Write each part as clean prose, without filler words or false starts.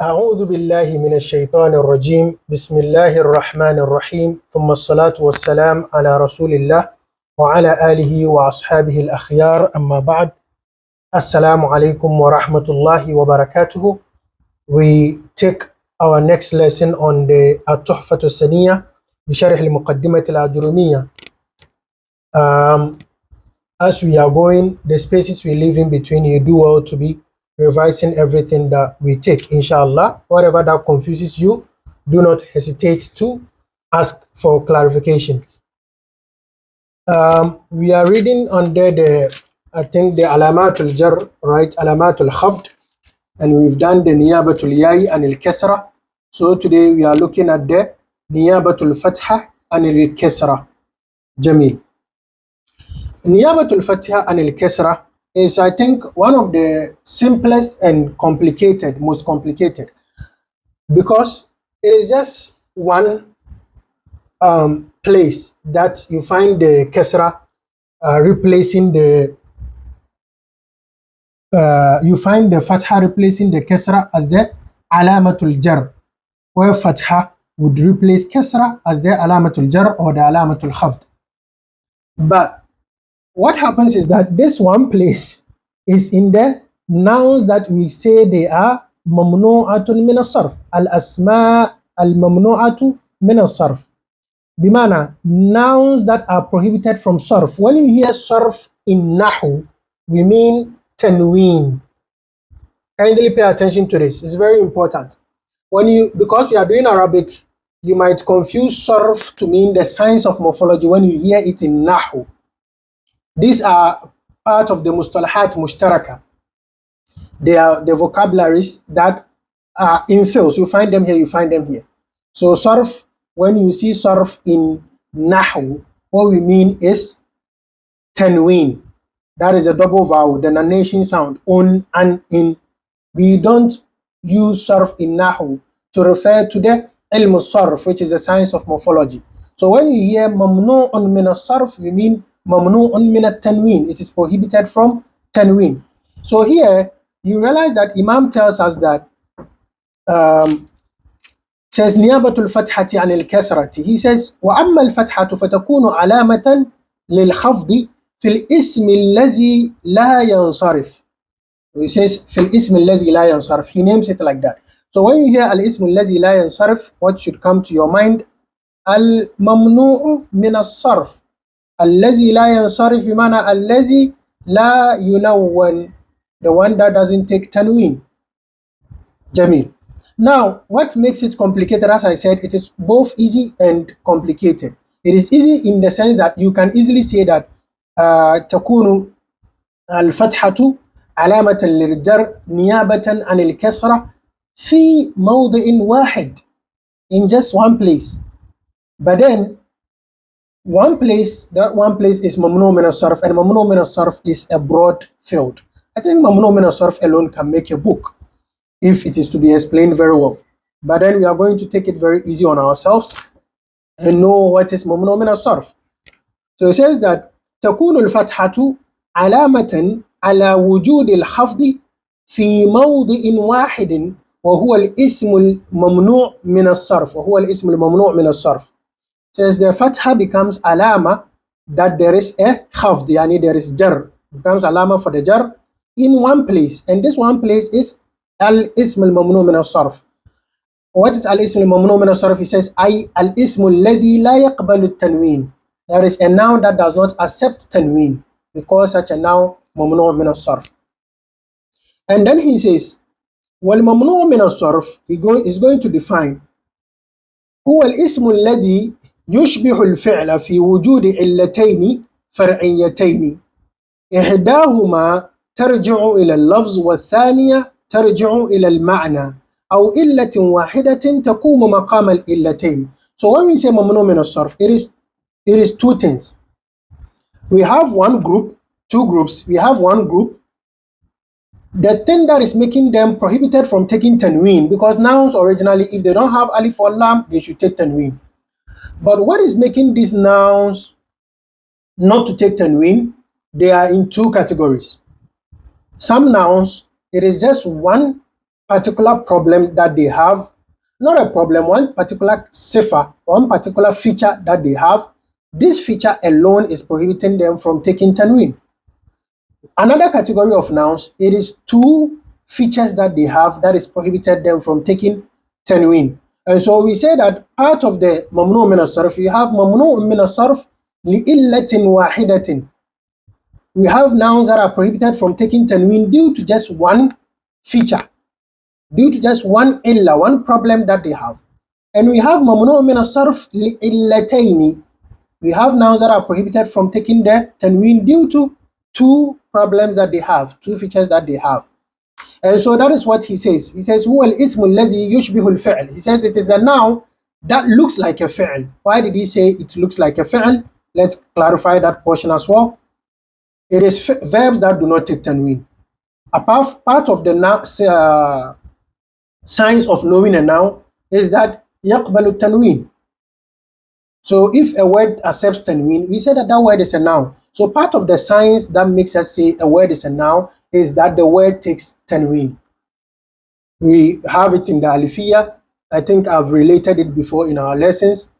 أعوذ بالله من الشيطان الرجيم بسم الله الرحمن الرحيم ثم الصلاة والسلام على رسول الله وعلى آله وأصحابه الأخيار أما بعد السلام عليكم ورحمة الله وبركاته. We take our next lesson on the التحفة السنية بشرح المقدمة الآجرومية. As we are going, the spaces we leave in between, you do well to be revising everything that we take, inshallah. Whatever that confuses you, do not hesitate to ask for clarification. We are reading under the alamatul jar, right? Alamatul khafd, and we've done the niyabatul yai and الكسرة. So today we are looking at the niyabatul fatha and الكسرة. Jamil. Niyabatul Fatha and al-Kasra is, I think, one of the simplest and most complicated, because it is just one place that you find the Kasra replacing the, you find the Fatha replacing the Kasra as the Alamatul Jar, where Fatha would replace Kasra as the Alamatul Jar or the Alamatul Khafd. But what happens is that this one place is in the nouns that we say they are mamnu'atun min as-sarf. Al-asma' al-mamnu'atu min as-sarf. Bimana, nouns that are prohibited from sarf. When you hear sarf in nahu, we mean tanween. Kindly pay attention to this. It's very important. Because you are doing Arabic, you might confuse sarf to mean the science of morphology when you hear it in nahu. These are part of the mustalahat mushtaraka. They are the vocabularies that are in fields. You find them here, you find them here. So sarf, when you see sarf in nahu, what we mean is tanween. That is a double vowel, the nonation sound, on and in. We don't use sarf in nahu to refer to the ilm sarf, which is the science of morphology. So when you hear mamnu'un min as-sarf, you mean mamnu'un min at-tanween. It is prohibited from tanween. So here you realize that Imam tells us that says niyabatul fathati anil kasrati. He says wa amma al-fathatu fatakunu alamatan lil khafdi fil ismi alladhi la yansarif. He says fil ismi alladhi la yansarif. He names it like that. So when you hear al-ism alladhi la yansarif, what should come to your mind? Al-mamnu'u min as-sarf. الذي لا ينصرف بمعنى الذي لا ينون, the one that doesn't take tanween. Jamil. Now, what makes it complicated, as I said, it is both easy and complicated. It is easy in the sense that you can easily say that تكون الفتحة علامة للجر نيابة عن الكسرة في موضع واحد, in just one place. But then that one place is mamnu min as-sarf, and mamnu min as-sarf is a broad field. I think mamnu min as-sarf alone can make a book if it is to be explained very well. But then we are going to take it very easy on ourselves and know what is mamnu min as-sarf. So it says that تكون الفتحة علامة على وجود الخفض في موضع واحد وهو الاسم الممنوع من الصرف. Says the fatha becomes alama that there is a khafd, yani there is jar, becomes alama for the jar in one place, and this one place is al-ism al-mamnu min as-sarf. What is al-ism al-mamnu min as-sarf? He says ay al-ism alladhi la yaqbalu at-tanween. There is a noun that does not accept tanween, because such a noun mamnu min as-sarf. And then he says wal mamnu min as-sarf, is going to define هو الاسم الذي يشبه الفعل في وجود علتين فرعيتين إحداهما ترجع إلى اللفظ والثانية ترجع إلى المعنى أو علة واحدة تقوم مقام العلتين. So when we say mamnu min as-sarf, it is two things. We have two groups. We have one group, the thing that is making them prohibited from taking tanween, because nouns originally, if they don't have alif or lam, they should take tanween. But what is making these nouns not to take tanween? They are in two categories. Some nouns, it is just one particular problem that they have, not a problem, one particular cipher, one particular feature that they have. This feature alone is prohibiting them from taking tanween. Another category of nouns, it is two features that they have that is prohibited them from taking tanween. And so we say that part of the mamnu' min as-sarf, you have mamnu' min as-sarf li'illatin wahidatin. We have nouns that are prohibited from taking tanween due to just one feature, due to just one illa, one problem that they have. And we have mamnu' min as-sarf li'illataini. We have nouns that are prohibited from taking the tanween due to two problems that they have, two features that they have. And so that is what he says. He says, هو الاسم الذي يشبه الفعل. He says it is a noun that looks like a fi'l. Why did he say it looks like a fi'l? Let's clarify that portion as well. It is verbs that do not take tanween. Part of the signs of knowing a noun is that يقبل التنوين. So if a word accepts tanween, we say that that word is a noun. So part of the science that makes us say a word is a noun is that the word takes tanween. We have it in the alifiyya. I think I've related it before in our lessons.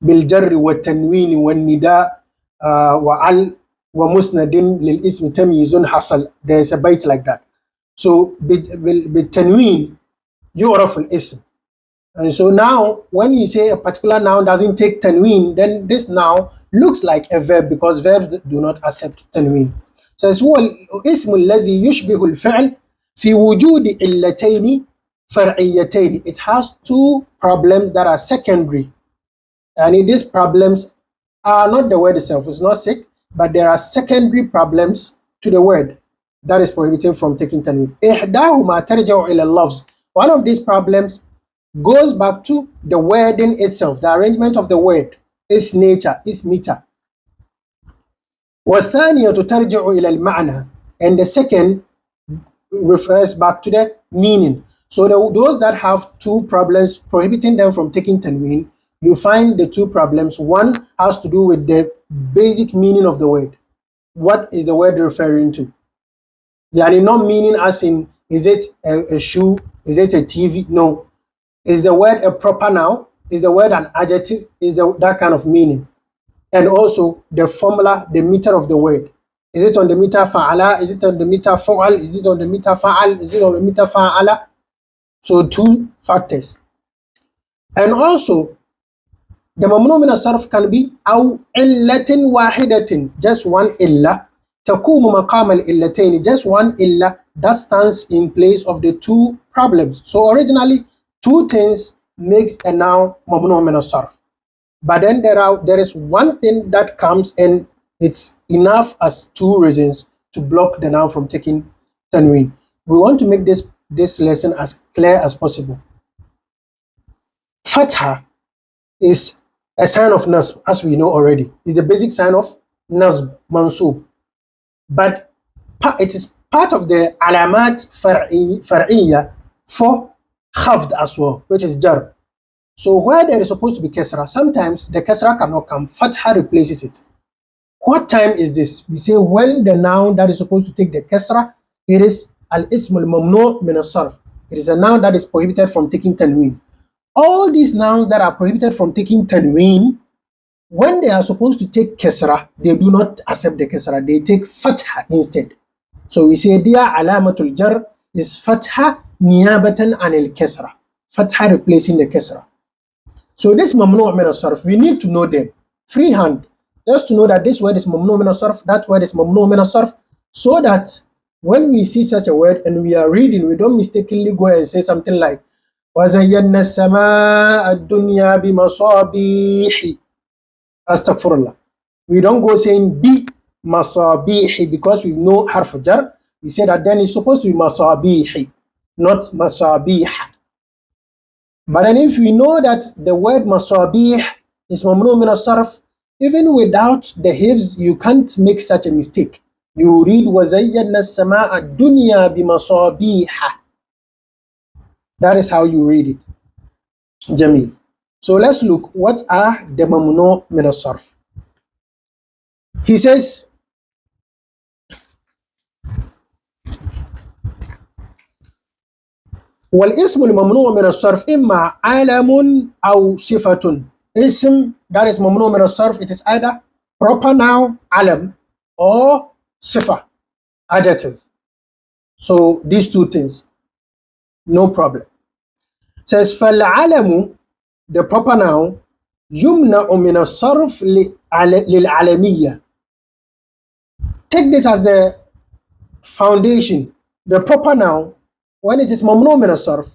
بالجر والتنوين والنداء وعل ومسند للاسم تمييز حصل. There's a bite like that. So بالتنوين يعرف الاسم. And so now, when you say a particular noun doesn't take tanween, then this noun looks like a verb because verbs do not accept tanween. So هو الاسم الذي يشبه الفعل في وجود علتين فرعيتين. It has two problems that are secondary. And these problems are not the word itself, it's not sick, but there are secondary problems to the word that is prohibiting from taking tanween. إحداهما ترجع إلى اللفظ. One of these problems goes back to the wording itself, the arrangement of the word, its nature, its meter. والثانية ترجع إلى المعنى, and the second refers back to the meaning. So those that have two problems prohibiting them from taking tanween, you find the two problems. One has to do with the basic meaning of the word. What is the word referring to? Yani not meaning as in, is it a shoe? Is it a TV? No. Is the word a proper noun? Is the word an adjective? Is that kind of meaning? And also the formula, the meter of the word. Is it on the meter fa'ala? Is it on the meter fa'al? Is it on the meter fa'al? Is it on the meter fa'ala? So two factors. And also, the mamnu min as-sarf can be أو علة واحدة, just one illa. تقوم مقام الإلتين, just one illa that stands in place of the two problems. So originally, two things makes a noun mamnu min as-sarf. But then there is one thing that comes and it's enough as two reasons to block the noun from taking tanween. We want to make this lesson as clear as possible. Fatha is a sign of nasb, as we know already. It's the basic sign of nasb, mansub. But it is part of the alamat far'iyya for khafd as well, which is jar. So where there is supposed to be kasra, sometimes the kasra cannot come, fatha replaces it. What time is this? We say when the noun that is supposed to take the kasra, it is al-ism al-mamnu' min as-sarf. It is a noun that is prohibited from taking tanween. All these nouns that are prohibited from taking tanween, when they are supposed to take kasra, they do not accept the kasra, they take fatha instead. So we say dia alamatul jar is fatha niyabatan anil kasra. Fatha replacing the kasra. So this mamnu' min as-sarf, we need to know them freehand, just to know that this word is mamnu' min as-sarf, that word is mamnu' min as-sarf, so that when we see such a word and we are reading, we don't mistakenly go and say something like وَزَيَّنَّا السَّمَاءَ الدُّنْيَا بِمَصَابِيحِ. Astaghfirullah. We don't go saying bi masabihi because we know harf jar. We say that then it's supposed to be masabihi, not masabiha. But then if we know that the word masabih is mamnu min as-sarf, even without the hifz, you can't make such a mistake. You read وَزَيَّنَّا السَّمَاءَ الدُّنْيَا بِمَصَابِيحَ. That is how you read it. Jamil. So let's look, what are the mamnu min as-sarf? He says, والاسم الممنوع من الصرف إما علم أو صفة. اسم that is ممنوع من الصرف, it is either proper noun علم or صفة adjective. So these two things, no problem. Says فالعلم, the proper noun, يمنع من الصرف للعلمية. Take this as the foundation. The proper noun, when it is ممنوع من الصرف,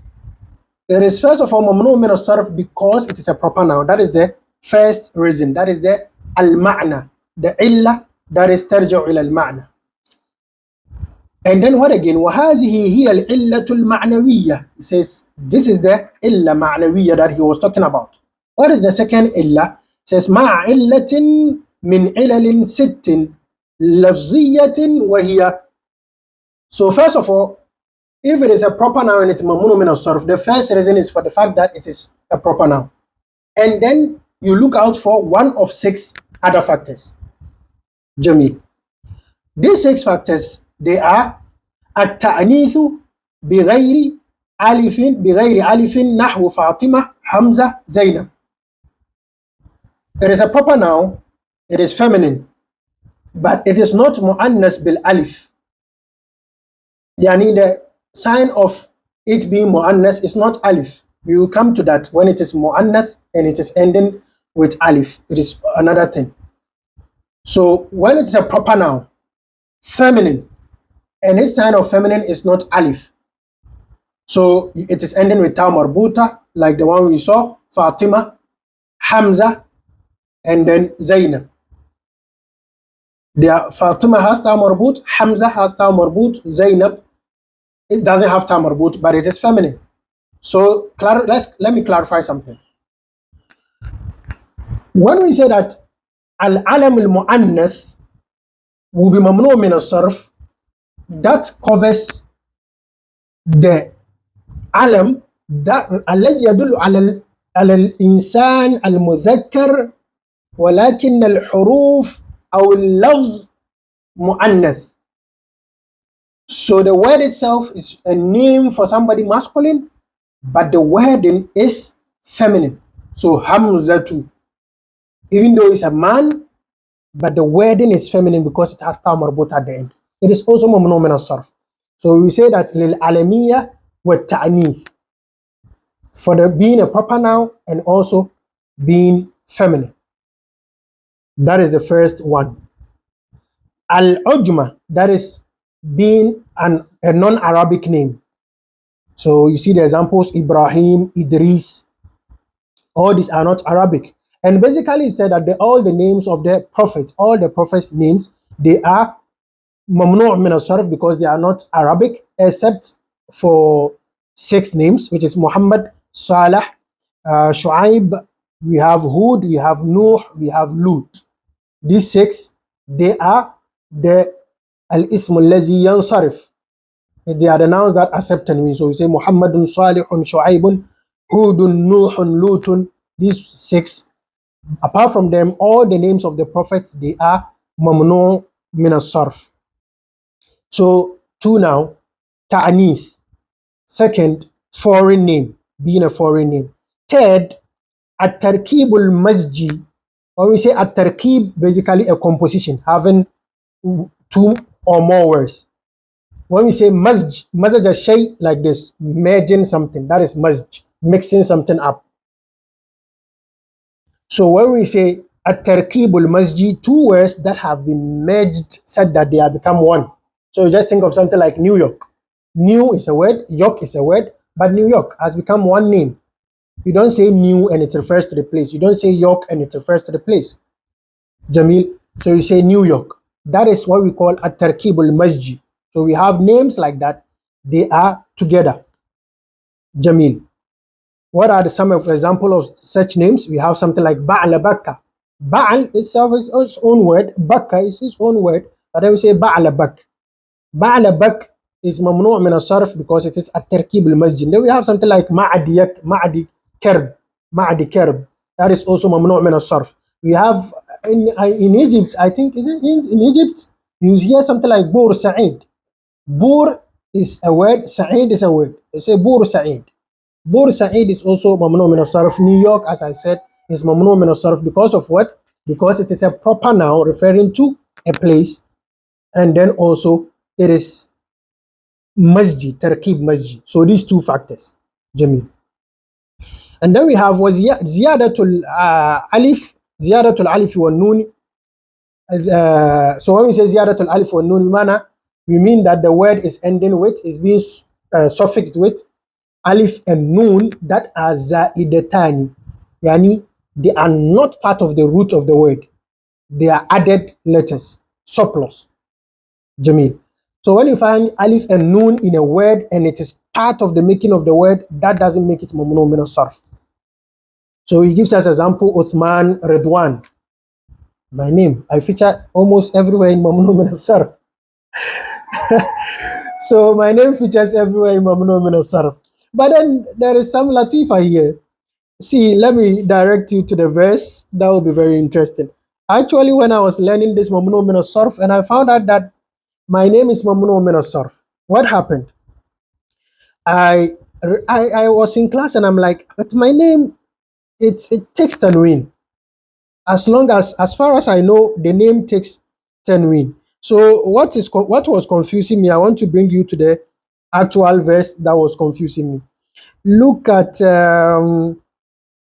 it is first of all ممنوع من الصرف because it is a proper noun. That is the first reason. That is the المعنى, the إلا that is ترجع إلى المعنى. And then what again? وهذه هي العلة المعنوية. He says this is the إلا معنوية that he was talking about. What is the second إلا? He says مع علة من علل ست لفظية وهي. So first of all, if it is a proper noun and it's ممنوع من الصرف, the first reason is for the fact that it is a proper noun. And then you look out for one of 6 other factors. جميل. These 6 factors, they are التأنيث بغير ألف نحو فاطمة حمزة زينب. It is a proper noun, it is feminine, but it is not مؤنث بالألف. يعني the sign of it being مؤنث is not alif. We will come to that when it is مؤنث and it is ending with alif. It is another thing. So when it's a proper noun, feminine, and its sign of feminine is not alif, so it is ending with ta marbuta, like the one we saw, Fatima, Hamza, and then Zainab. Fatima has ta marbut, Hamza has ta marbut, Zainab, it doesn't have ta marbut, but it is feminine. So let me clarify something. When we say that al-alam al-mu'annath will be mamnu min al-sarf, that covers the alam that الذي يدل على الإنسان المذكر ولكن الحروف أو اللفظ مؤنث. So the word itself is a name for somebody masculine, but the wording is feminine. So Hamzatu, even though it's a man, but the wording is feminine because it has ta marbut at the end. It is also mamnu min al-sarf. So we say that للعلمية والتأنيث, for the being a proper noun and also being feminine. That is the first one. Al-Ujma, that is being a non-Arabic name. So you see the examples, Ibrahim, Idris, all these are not Arabic. And basically it said that all the names of the prophets, all the prophets' names, they are mamnu' min al-sarf because they are not Arabic, except for 6 names, which is Muhammad, Salih, Shu'aib, we have Hud, we have Nuh, we have Lut. These 6, they are the al-ism alladhi yansarif. They are the nouns that accept tanween. So we say Muhammadun, Salihun, Shu'aibun, Hudun, Nuhun, Lutun. These 6. Apart from them, all the names of the prophets, they are mamnu' min al-sarf. So 2 now, ta'anith. Second, foreign name, being a foreign name. Third, at-tarkib al-masji. When we say at-tarkib, basically a composition, having 2 or more words. When we say masj al-shay, like this, merging something, that is masj, mixing something up. So when we say at-tarkib al-masji, 2 words that have been merged such that they have become one. So you just think of something like New York. New is a word, York is a word, but New York has become one name. You don't say new and it refers to the place. You don't say York and it refers to the place. Jamil. So you say New York. That is what we call at-tarkib al-masji. So we have names like that. They are together. Jamil. What are some of example of such names? We have something like Ba'la Bakka. Ba'al itself is its own word. Bakka is its own word. But then we say Ba'la Bak. Ba'la Bak is mamnu' min al-sarf because it is at-tarkib al-masji. Then we have something like Ma'adi Kerb. Ma'adi Kerb. That is also mamnu' min al-sarf. We have in Egypt, I think, is it in Egypt? You hear something like Bur Sa'id. Bur is a word, Sa'id is a word. You say Bur Sa'id. Bur Sa'id is also mamnu min as-sarf. New York, as I said, is mamnu min as-sarf because of what? Because it is a proper noun referring to a place, and then also it is masjid, tarkib masjid. So these two factors, Jamil. And then we have was ziyadatul alif wa nun. So when we say ziyadatul alif wa nun, we mean that the word is ending with, is being suffixed with alif and nun that are zaidatani. Yani they are not part of the root of the word. They are added letters, surplus. Jamil. So when you find alif and nun in a word and it is part of the making of the word, that doesn't make it mamnu min as-sarf. So he gives us example, Uthman Redwan. My name, I feature almost everywhere in mamnu min as-sarf. So my name features everywhere in mamnu min as-sarf. But then there is some latifa here. See, let me direct you to the verse. That will be very interesting. Actually, when I was learning this mamnu min as-sarf, and I found out that my name is mamnu min as-sarf. What happened? I was in class and I'm like, but my name, it takes tanween. As far as I know, the name takes tanween. So what was confusing me? I want to bring you to the actual verse that was confusing me. Look at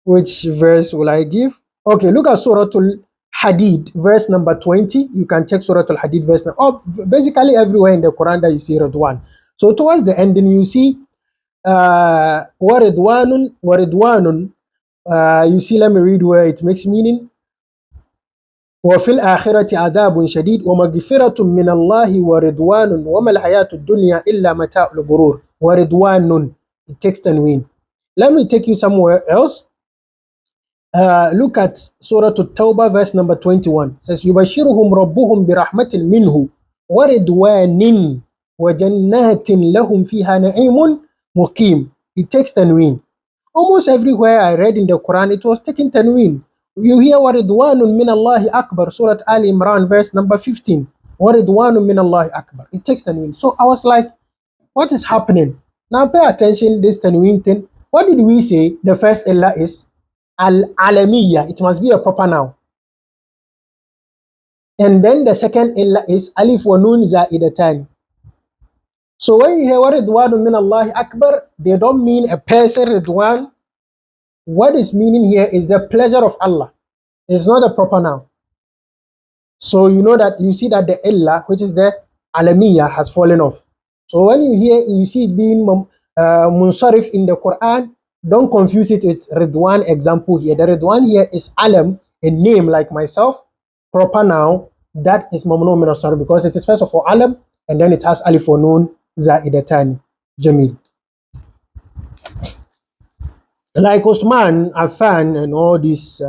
which verse will I give? Okay, look at Suratul Hadid, verse number 20. You can check Suratul Hadid verse. Basically everywhere in the Quran that you see Radwan. So towards the ending, you see waridwanun. You see, let me read where it makes meaning. وفي الآخرة عذاب شديد ومغفرة من الله ورضوان وما الحياة الدنيا إلا متاع الغرور. ورضوان, it takes tanween. Let me take you somewhere else. Look at Surah At-Tawbah verse number 21. It says يبشرهم ربهم برحمة منه ورضوان وجنات لهم فيها نعيم مقيم. It takes tanween. Almost everywhere I read in the Quran, it was taking tanween. You hear waridwanun min Allahi akbar, Surah Al Imran, verse number 15. Waridwanun min Allahi akbar. It takes tanween. So I was like, what is happening? Now pay attention, this tanween thing. What did we say? The first illa is al-alamiyya. It must be a proper noun. And then the second illa is alif wa nun za'idatan. So when you hear waridwanun min Allahi akbar, they don't mean a person, Ridwan. What is meaning here is the pleasure of Allah. It's not a proper noun. So you know that you see that the illa, which is the alamiya, has fallen off. So when you see it being munsarif in the Quran, don't confuse it with Ridwan example here. The Ridwan here is alam, a name like myself, proper noun, that is mamnu min as-sarf because it is first of all alam and then it has alif wa nun za'idatani. Jamil. Like Osman, Affan, and all these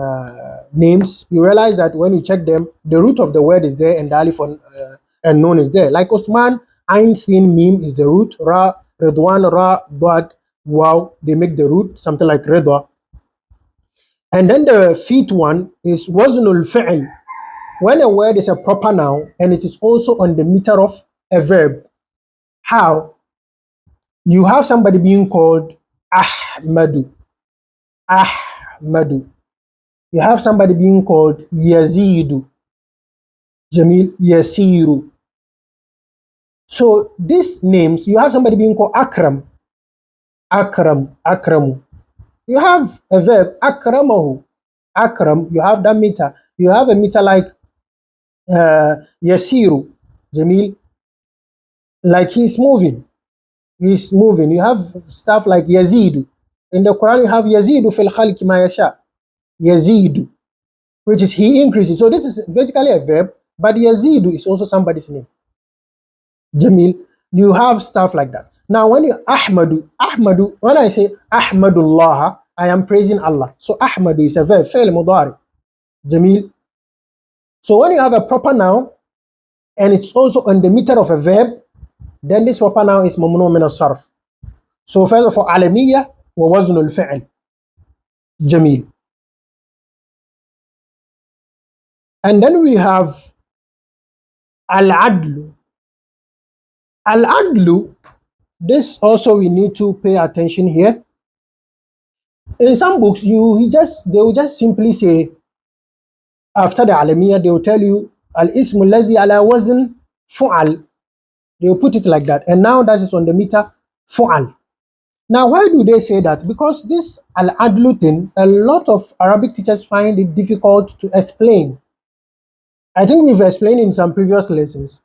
names, you realize that when you check them, the root of the word is there and the alif and nun is there. Like Osman, Ain, Sin, Mim is the root. Ra, Redwan, Ra, Dad, Wow, they make the root, something like Reda. And then the fifth one is Waznul Fi'l. When a word is a proper noun and it is also on the meter of a verb. How? You have somebody being called Ahmadu. Ahmadu. You have somebody being called Yazidu. Jamil, Yasiru. So these names, you have somebody being called Akram. Akram, Akramu. You have a verb, Akramahu. Akram, you have that meter. You have a meter like Yasiru. Jamil, like he's moving. He's moving. You have stuff like Yazidu. In the Quran, you have Yazidu fil khalqi ma yasha. Yazidu, which is he increases. So this is vertically a verb, but Yazidu is also somebody's name. Jamil, you have stuff like that. Now, when you Ahmadu, when I say Ahmadullah, I am praising Allah. So Ahmadu is a verb, fi'l mudari. Jamil. So when you have a proper noun and it's also on the meter of a verb, then this proper noun is mamnu min as-sarf. So first of all, alamiyya wa waznul fi'l. Jamil. And then we have al-adlu. Al-adlu, This also we need to pay attention here. In some books, they will just simply say after the alamiya, they will tell you al-ismu alladhi ala wazn fu'al. They will put it like that. And now that is on the meter fu'al. Now, why do they say that? Because this al-adlu thing, a lot of Arabic teachers find it difficult to explain. I think we've explained in some previous lessons.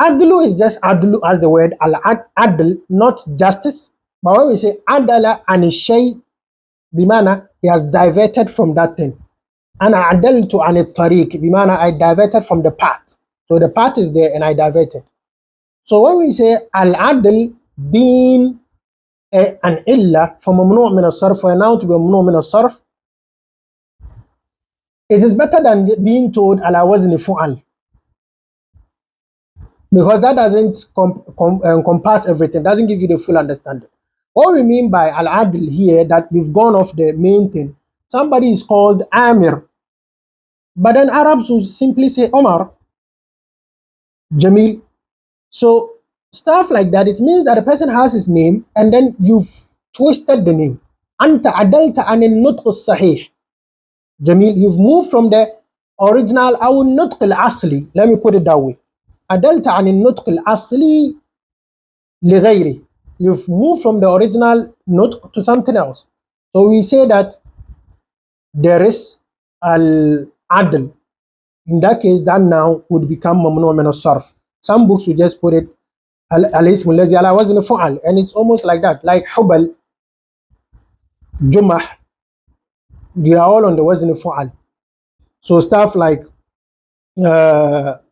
Adlu is just adlu as the word al-adl, not justice. But when we say adala and shay, bimana, he has diverted from that thing. And adaltu an tariq, bimana, I diverted from the path. So the path is there and I diverted. So when we say al-adl being an illa for mamnu' min as-sarf, for a noun to be mamnu' min as-sarf, it is better than being told ala wazni fu'al, because that doesn't encompass everything, doesn't give you the full understanding. What we mean by al-adl here, that we've gone off the main thing. Somebody is called Amir, but then Arabs will simply say Omar, Jamil. So stuff like that, it means that a person has his name and then you've twisted the name. Anta adalta an al-nutq as-sahih. Jamil, you've moved from the original أو النطق الأصلي. Let me put it that way. عدلت عن النطق الأصلي لغيره. You've moved from the original nutq to something else. So we say that there is al-adl. In that case, that now would become mamnu' min as-sarf. Some books will just put it al-ism allazi ala wazn fu'al, and it's almost like that. Like Hubal, Jumah, they are all on the wazn fu'al. So stuff like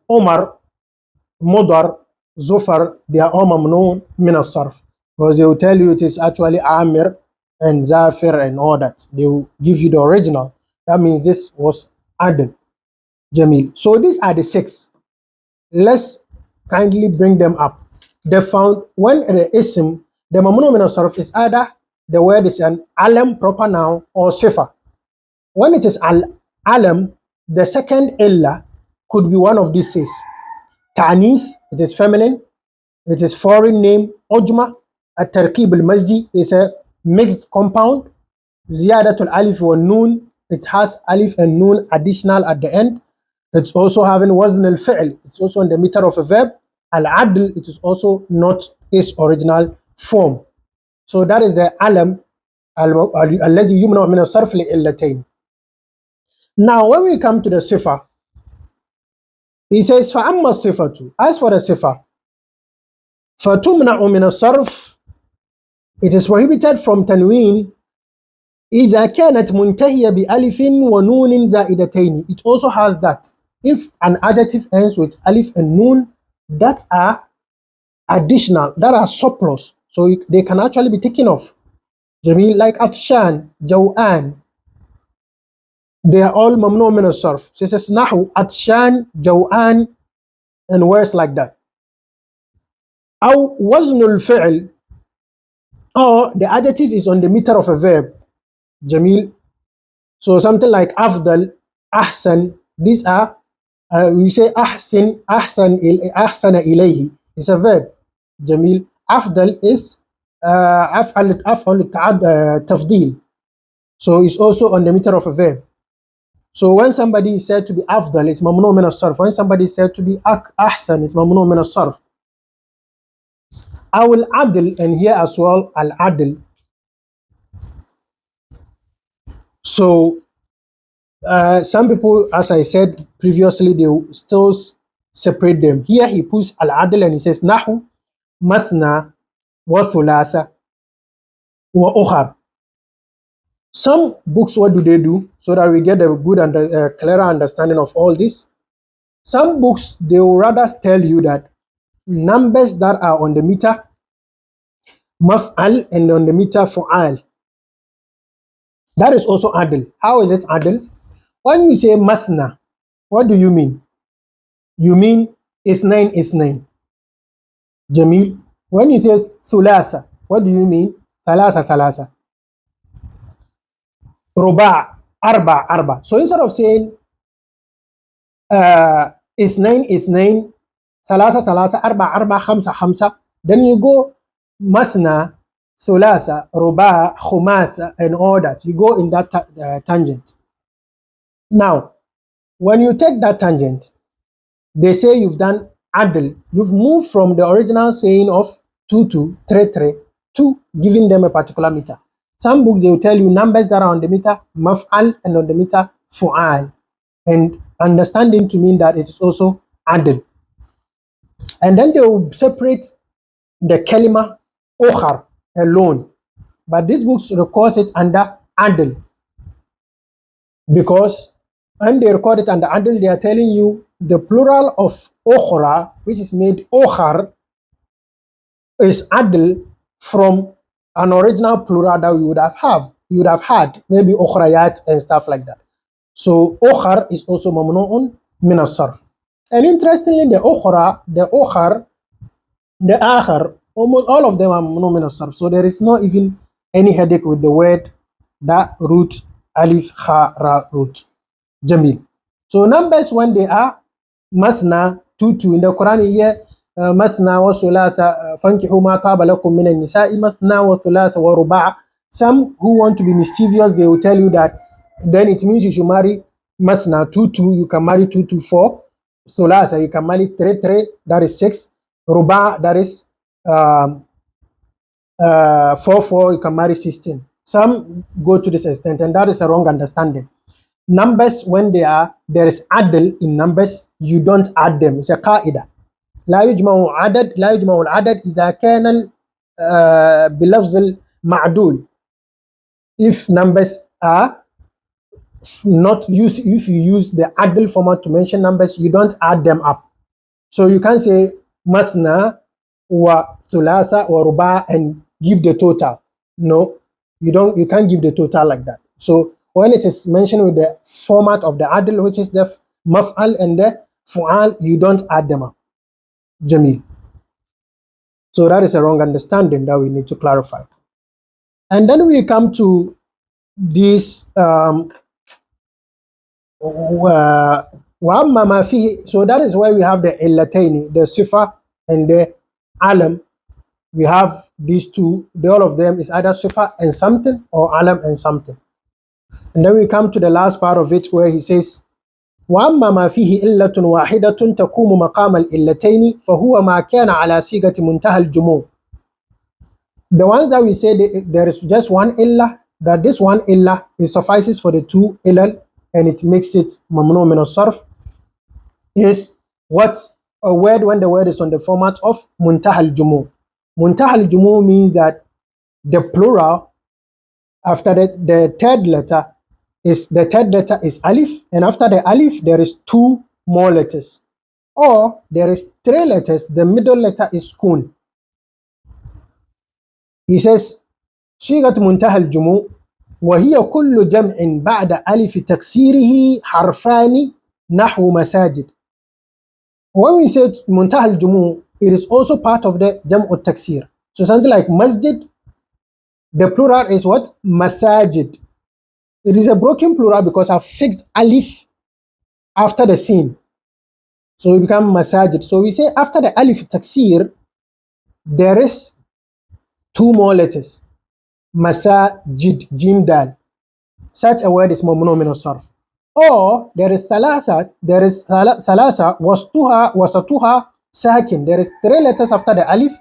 Omar, Mudar, Zufar, they are all mamnoon min as-sarf, because they will tell you it is actually Amir and Zafir and all that. They will give you the original. That means this was Adl, Jamil. So these are the 6. Let's kindly bring them up. They found when the ism, the mamnoon min as-sarf is either the word is an alam, proper noun, or sifa. When it is al-alam, the second illa could be one of these 6. Ta'nith, it is feminine. It is foreign name. Ujma, at-tarkib al-masji, is a mixed compound. Ziyadatul alif wa noon, it has alif and noon additional at the end. It's also having wazn al-fi'l, it's also in the meter of a verb. Al-adl, it is also not its original form. So that is the alam alladhi yumna min as-sarf li illatayn. Now when we come to the sifa, he says فَأَمَّا الصِّفَةُ, as for the sifa, فَتُمْنَعُ مِنَ الصَّرْفِ, it is prohibited from tanween إِذَا كَانَتْ مُنْتَهِيَ بِأَلِفٍ وَنُونٍ زَائِدَتَيْنِ. It also has that. If an adjective ends with alif and noon that are additional, that are surplus, so they can actually be taken off. Jamil, like Atshan, Jaw'an, they are all mamnu' min as-sarf. So it says Nahu, Atshan, Jaw'an, and words like that. أو وزن الفعل, or the adjective is on the meter of a verb. Jamil. So something like Afdal, Ahsan, these are, we say Ahsin, Ahsana ilayhi, it's a verb. Jamil. Afdal is أفعل تفضيل. So it's also on the meter of a verb. So when somebody is said to be Afdal, it's mamnu' min as-sarf. When somebody is said to be Ahsan, it's mamnu' min as-sarf. I will adl, and here as well al-adl. So some people, as I said previously, they will still separate them. Here he puts al-adl and he says nahu, mathna, wa thulatha, wa ukhar. Some books, what do they do? So that we get a good and clearer understanding of all this. Some books, they will rather tell you that numbers that are on the meter maf'al and on the meter fu'al, that is also adl. How is it adl? When you say mathna, what do you mean? You mean ithnain, ithnain. Jamil. When you say thulatha, what do you mean? Thalatha, thalatha. Ruba', arba, arba. So instead of saying ithnain, ithnain, thalatha, thalatha, arba, arba, khamsa, khamsa, then you go mathna, thulatha, ruba, khumasa, and all that. You go in that tangent. Now, when you take that tangent, they say you've done adl. You've moved from the original saying of 2 to 3 3 to giving them a particular meter. Some books, they will tell you numbers that are on the meter maf'al and on the meter fu'al, and understanding to mean that it is also adl. And then they will separate the kalima ukhar alone. But these books record it under adl, because when they record it under adl, they are telling you the plural of ukhra, which is made ukhar, is adl from an original plural that we would have had, maybe ukhrayat and stuff like that. So ukhar is also mamnu'un min as-sarf. And interestingly, the ukhra, the ukhar, the akhar, almost all of them are mamnu'un min as-sarf. So there is not even any headache with the word, that root, alif, kha, ra root. Jamil. So numbers, when they are mathna, 2 2 in the Quran here, mathna wa thulatha fankihu ma taba lakum min an-nisa'i mathna wa thulatha wa ruba'. Some who want to be mischievous, they will tell you that then it means you should marry mathna 2 2, you can marry 2 2 4, thulatha you can marry 3 3, that is 6, ruba', that is 4 4, you can marry 16. Some go to this extent, and that is a wrong understanding. Numbers, when there is adl in numbers, you don't add them. It's a qaida. لا يجمع العدد إذا كان بلفظ المعدول. If numbers are not used, if you use the adl format to mention numbers, you don't add them up. So you can't say mathna wa thulatha wa ruba and give the total. No, you can't give the total like that. So when it is mentioned with the format of the adl, which is the maf'al and the fu'al, you don't add them up. Jamil. So that is a wrong understanding that we need to clarify. And then we come to this وَأَمَّا مَا فِيهِ. So that is why we have the illataini, the sifa and the alam. We have these two, all of them is either sifa and something or alam and something. And then we come to the last part of it where he says, وَأَمَّا مَا فِيهِ إِلَّةٌ وَاحِدَةٌ تَقُومُ مَقَامَ الْإِلَّتَيْنِ فَهُوَ مَا كَانَ عَلَى صِيغَةِ مُنْتَهَى الْجُمُوعِ. The ones that we say there is just one illah, that this one illah, it suffices for the two illal and it makes it mamnu min as-sarf, is what a word when the word is on the format of muntaha al-jumu'. Muntaha al-jumu' means that the plural after the third letter is alif, and after the alif there is two more letters, or there is three letters, the middle letter is sukun. He says صيغة منتهى الجموع وهي كل جمع بعد ألف تكسيره حرفان نحو مساجد. When we say منتهى الجموع, it is also part of the جمع التكسير. So something like masjid, the plural is what? Masajid. It is a broken plural because I've fixed alif after the sin. So it becomes masajid. So we say after the alif taksir, there is two more letters. Masajid, jim dal. Such a word is mamnu min as-sarf. Or there is thalatha, wasatuha sakin. There is three letters after the alif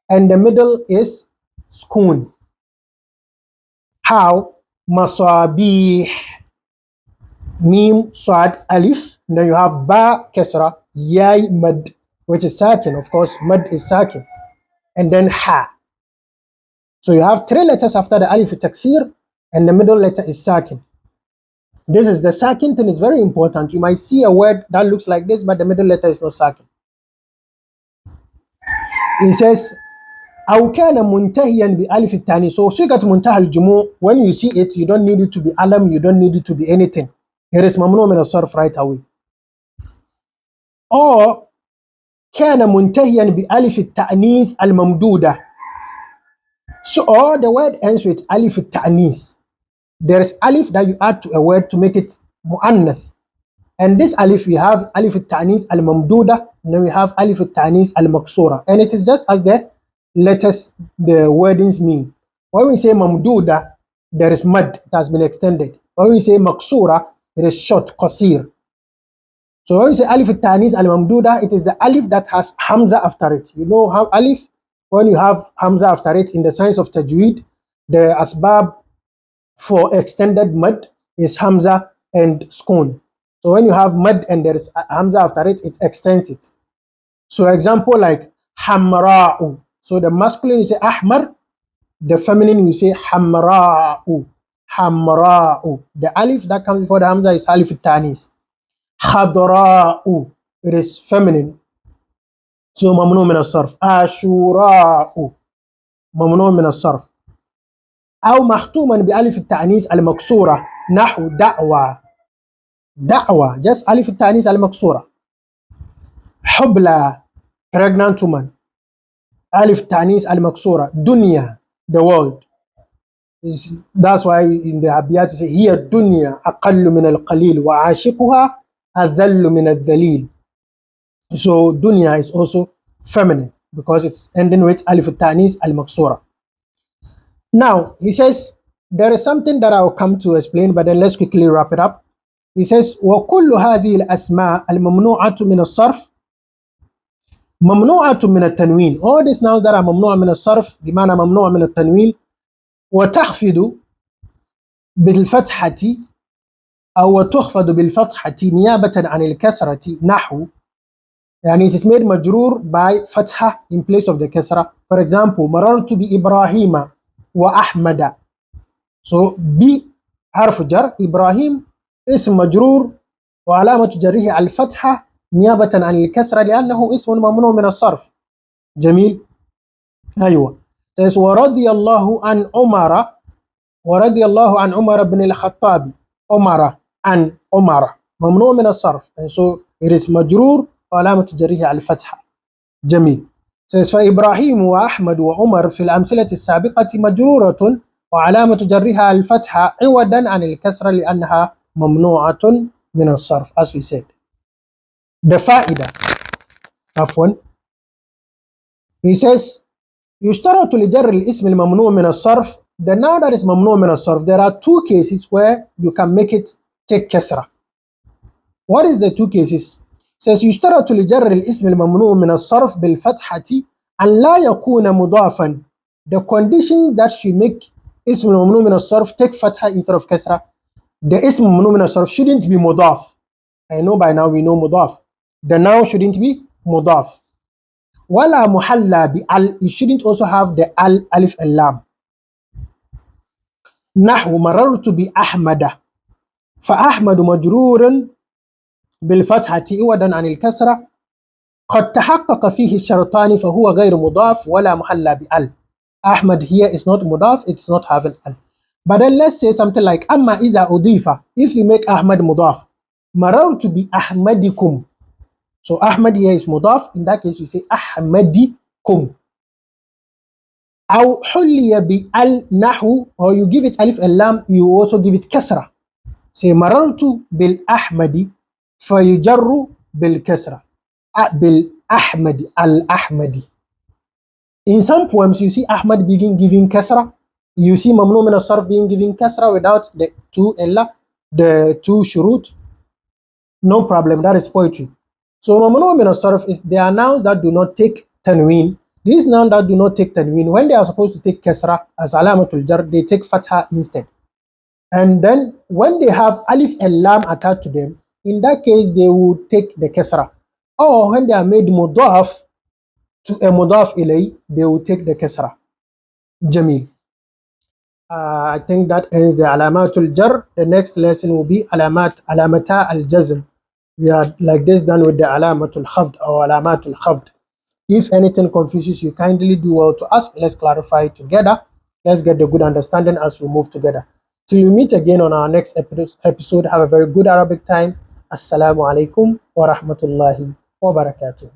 and the middle is sukun. How? Masabih, mim, sad, alif. Then you have ba, kesra, yai, mad, which is sakin. Of course, mad is sakin. And then ha. So you have three letters after the alif taksir and the middle letter is sakin. This is the sakin thing is very important. You might see a word that looks like this, but the middle letter is not sakin. He says, أو كان منتهيا بألف الثاني. So صيغة منتهى الجموع, when you see it, you don't need it to be alam, you don't need it to be anything. It is ممنوع من الصرف right away. Or كان منتهيا بألف التأنيث الممدودة. So or the word ends with alif التأنيث. There is alif that you add to a word to make it mu'annath. And this alif, we have alif al-ta'nith al-mamduda, and then we have alif al-ta'nith al-maksura. And it is just as the letters, the wordings mean. When we say mamduda, there is mud, it has been extended. When we say maksura, it is short, qasir. So when we say alif al-tanis al-mamduda, it is the alif that has hamza after it. You know how alif, when you have hamza after it in the science of tajweed, the asbab for extended mud is hamza and sukun. So when you have mud and there is hamza after it, it extends it. So example like hamra'u. So the masculine you say ahmar, the feminine you say hamra'u. Hamra'u. The alif that comes before the hamza is alif al-tanis. Khadra'u. It is feminine. So mamnu min as-sarf. Ashura'u. ممنوع من الصرف. أو مختوما بألف التأنيث المكسورة نحو دعوة. دعوة just ألف التأنيث المكسورة. حبلى pregnant woman ألف التأنيث المكسورة. دنيا the world. That's why in the أبيات say هي الدنيا أقل من القليل وعاشقها أذل من الذليل. So dunya is also feminine because it's ending with ألف التأنيث المكسورة. Now, he says, there is something that I will come to explain, but then let's quickly wrap it up. He says, وَكُلُّ هَذِهِ الْأَسْمَاء الْمَمْنُوعَةُ مِنَ الصَّرْفِ مَمْنُوعَةٌ مِنَ التَّنْوِينِ. All these nouns that are ممنوع من الصرف بمعنى ممنوع من التنوين وتخفض بالفتحة أو تخفض بالفتحة نيابة عن الكسرة نحو يعني it is made مجرور by فتحة in place of the كسرة. For example, مررت بإبراهيم وأحمد. So B حرف جر إبراهيم اسم مجرور وعلامة جره الفتحة نيابة عن الكسرة لأنه اسم ممنوع من الصرف. جميل. أيوة. ورضي الله عن عمر ورضي الله عن عمر بن الخطاب. عمر عن عمر ممنوع من الصرف. And so it is مجرور وعلامة جره الفتحة. جميل. فإبراهيم وأحمد وعمر في الأمثلة السابقة مجرورة وعلامة جرها الفتحة عوضا عن الكسرة لأنها ممنوعة من الصرف as we said. The فائدة عفوا. He says يشترط لجر الاسم الممنوع من الصرف. The noun that is ممنوع من الصرف, there are two cases where you can make it take كسرة. What is the two cases? says يشترط لجر الاسم الممنوع من الصرف بالفتحة أن لا يكون مضافا. The condition that should make اسم الممنوع من الصرف take فتحة instead of كسرة. The اسم الممنوع من الصرف shouldn't be مضاف. I know by now we know مضاف. The noun shouldn't be مضاف. ولا محلى بأل. It shouldn't also have the al ألف اللام. نحو مررت بأحمد. فأحمد مجرور بالفتحة عوضا عن الكسرة قد تحقق فيه الشرطان فهو غير مضاف ولا محلى بأل. Ahmad here is not mudaf, it's not having al. But then let's say something like أما إذا أضيف. If you make Ahmad mudaf, مررت بأحمدكم. So Ahmad here is mudaf. In that case we say أحمدكم. أو حلي بأل نحو, or you give it alif اللام, you also give it كسرة. Say مررت بالأحمد فيجر بالكسرة. بالأحمد الأحمدي. In some poems, you see Ahmad being given kasra. You see Mamnu min as-sarf being given kasra without the two shurut. No problem, that is poetry. So Mamnu min as-sarf is there are nouns that do not take tanween. These nouns that do not take tanween, when they are supposed to take kasra as alamatul jar, they take fatha instead. And then when they have alif and lam attached to them, in that case they will take the kasra. Or when they are made mudaf to a mudaf ilay, they will take the kasra. Jamil. I think that ends the alamatul jar. The next lesson will be alamata al jazm. We are like this done with the alamatul khafd or alamatul khafd. If anything confuses you, kindly do well to ask. Let's clarify together. Let's get the good understanding as we move together. Till we meet again on our next episode, have a very good Arabic time. Assalamu alaikum wa rahmatullahi wa barakatuh.